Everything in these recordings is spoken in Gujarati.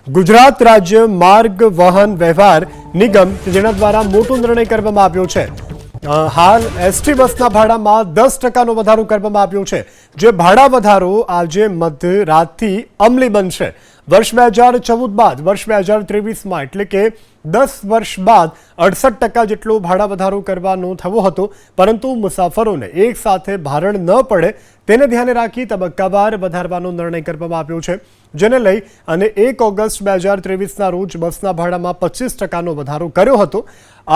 ગુજરાત રાજ્ય માર્ગ વાહન વ્યવહાર નિગમ જેના દ્વારા મોટો નિર્ણય કરવામાં આવ્યો છે। હાલ એસટી બસના ભાડામાં 10% વધારો કરવામાં આવ્યો છે, જે ભાડા વધારો આજે મધરાતથી અમલી બનશે। વર્ષ 2014 બાદ વર્ષ 2023માં એટલે કે 10 વર્ષ બાદ 68% જેટલો ભાડા વધારો કરવાનો થયો હતો, પરંતુ મુસાફરોને એક સાથે ભારણ ન પડે તેને ધ્યાને રાખી તબક્કાવાર વધારવાનો નિર્ણય કરવામાં આવ્યો છે, જેને લઈ અને 1 ઓગસ્ટ 2023ના રોજ બસના ભાડામાં 25%નો વધારો કર્યો હતો।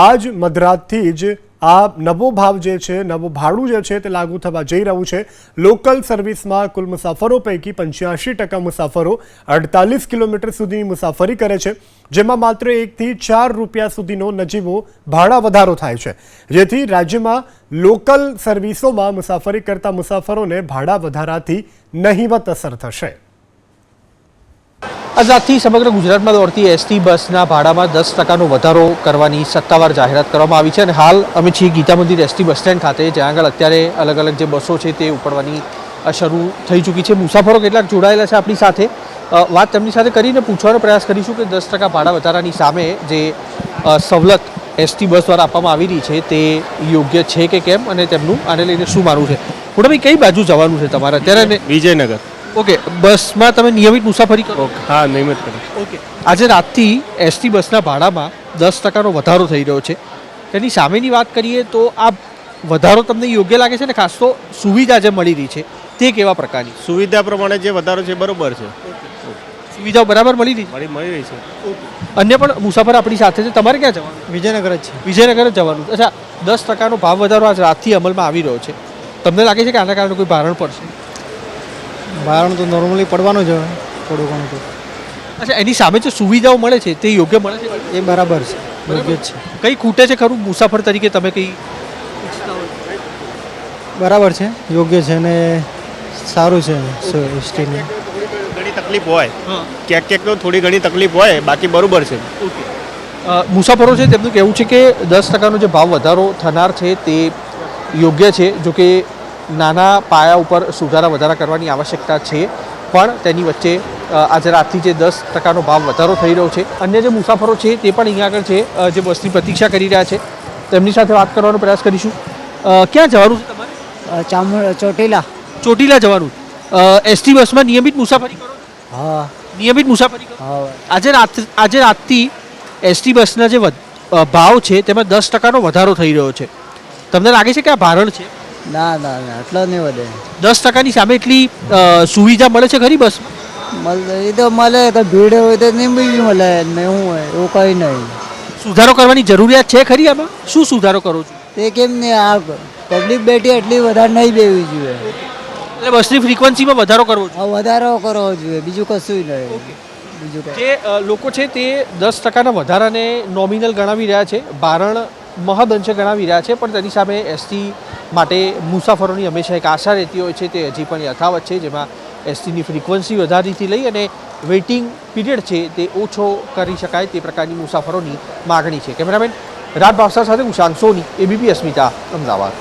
આજ મધરાતથી જ આ નવો ભાવ જે છે, નવું ભાડું જે છે તે લાગુ થવા જઈ રહ્યું છે। લોકલ સર્વિસમાં કુલ મુસાફરો પૈકી 85% મુસાફરો 48 કિલોમીટર સુધીની મુસાફરી કરે છે, જેમાં માત્ર 1 થી 4 રૂપિયા સુધીનો નજીવો ભાડા વધારો થાય છે, જેથી રાજ્યમાં લોકલ સર્વિસોમાં મુસાફરી કરતા મુસાફરોને ભાડા વધારાથી નહિવત અસર થશે। આજથી સમગ્ર ગુજરાતમાં દોડતી એસટી બસના ભાડામાં 10%નો વધારો કરવાની સત્તાવાર જાહેરાત કરવામાં આવી છે અને હાલ અમે છીએ ગીતા મંદિર એસટી બસ સ્ટેન્ડ ખાતે, જ્યાં આગળ અત્યારે અલગ અલગ જે બસો છે તે ઉપડવાની શરૂ થઈ ચૂકી છે। મુસાફરો કેટલાક જોડાયેલા છે આપણી સાથે, વાત તેમની સાથે કરીને પૂછવાનો પ્રયાસ કરીશું કે 10% ભાડા વધારાની સામે જે સવલત એસટી બસ દ્વારા આપવામાં આવી રહી છે તે યોગ્ય છે કે કેમ, અને તેમનું આને લઈને શું માનવું છે। મોટાભાઈ, કઈ બાજુ જવાનું છે તમારે અત્યારે? વિજયનગર। ઓકે, બસમાં તમે નિયમિત મુસાફરી કરો? હા, નિયમિત કરું। ઓકે, આજે રાતથી એસટી બસના ભાડામાં 10%નો વધારો થઈ રહ્યો છે, તેની સામેની વાત કરીએ તો આ વધારો તમને યોગ્ય લાગે છે ને? ખાસ તો સુવિધા જે મળી રહી છે તે કેવા પ્રકારની? સુવિધા પ્રમાણે જે વધારો છે બરોબર છે, સુવિધાઓ બરાબર મળી રહી મળી રહી છે। અન્ય પણ મુસાફર આપણી સાથે છે, તમારે ક્યાં જવાનું? વિજયનગર જ છે। વિજયનગર જ જવાનું। અચ્છા, 10%નો ભાવ વધારો આજ રાતથી અમલમાં આવી રહ્યો છે, તમને લાગે છે કે આના કારણે કોઈ ભારણ પડશે? ભારણ તો નોર્મલી પડવાનું જ હોય, થોડું ઘણું તો। અચ્છા, એની સામે જે સુવિધાઓ મળે છે તે યોગ્ય મળે છે? એ બરાબર છે, યોગ્ય જ છે। કઈ ખૂટે છે ખરું મુસાફર તરીકે, તમે કઈ? બરાબર છે, યોગ્ય છે અને સારું છે એસટીને। ઘણી તકલીફ હોય, ક્યાંક તો થોડી ઘણી તકલીફ હોય, બાકી બરોબર છે। મુસાફરો છે તેમનું કહેવું છે કે 10%નો જે ભાવ વધારો થનાર છે તે યોગ્ય છે, જો કે નાના પાયા ઉપર સુધારા વધારા કરવાની આવશ્યકતા છે, પણ તેની વચ્ચે આજે રાતથી જે 10%નો ભાવ વધારો થઈ રહ્યો છે। અન્ય જે મુસાફરો છે તે પણ અહીંયા આગળ છે, જે બસની પ્રતીક્ષા કરી રહ્યા છે, તેમની સાથે વાત કરવાનો પ્રયાસ કરીશું। ક્યાં જવાનું છે તમારે? ચોટીલા। ચોટીલા જવાનું। એસટી બસમાં નિયમિત મુસાફરી કરો? હા, નિયમિત મુસાફરી કરો। હા। આજે રાતથી એસટી બસના જે ભાવ છે તેમાં 10%નો વધારો થઈ રહ્યો છે, તમને લાગે છે કે આ ભારણ છે? ના ના ના, એટલો નહીં વધે। 10%ની સામે એટલી સુવિધા મળે છે ખરી બસમાં? મળે એ તો મળે, તો ભીડ હોય તો નહીં બી મળે ને, શું હોય એવું કંઈ નહીં। સુધારો કરવાની જરૂરિયાત છે ખરી? આમાં શું સુધારો કરો છો? તે કેમ નહીં, આ પબ્લિક બેઠી એટલી વધારે નહીં બેવી જોઈએ, એટલે બસની ફ્રીક્વન્સીમાં વધારો કરવો જોઈએ? હા, વધારો કરવો જોઈએ, બીજું કશું નહીં। બીજું કંઈ જે લોકો છે તે 10%ના વધારાને નોમિનલ ગણાવી રહ્યા છે, ભારણ મહદઅંશે ગણાવી રહ્યા છે, પણ તેની સામે એસટી માટે મુસાફરોની હંમેશા એક આશા રહેતી હોય છે, તે હજી પણ યથાવત છે, જેમાં એસટીની ફ્રીક્વન્સી વધારીથી લઈ અને વેઇટિંગ પીરિયડ છે તે ઓછો કરી શકાય તે પ્રકારની મુસાફરોની માગણી છે। કેમેરામેન રાજ ભાવસાર સાથે ઉષાંત સોની, એબીપી અસ્મિતા, અમદાવાદ।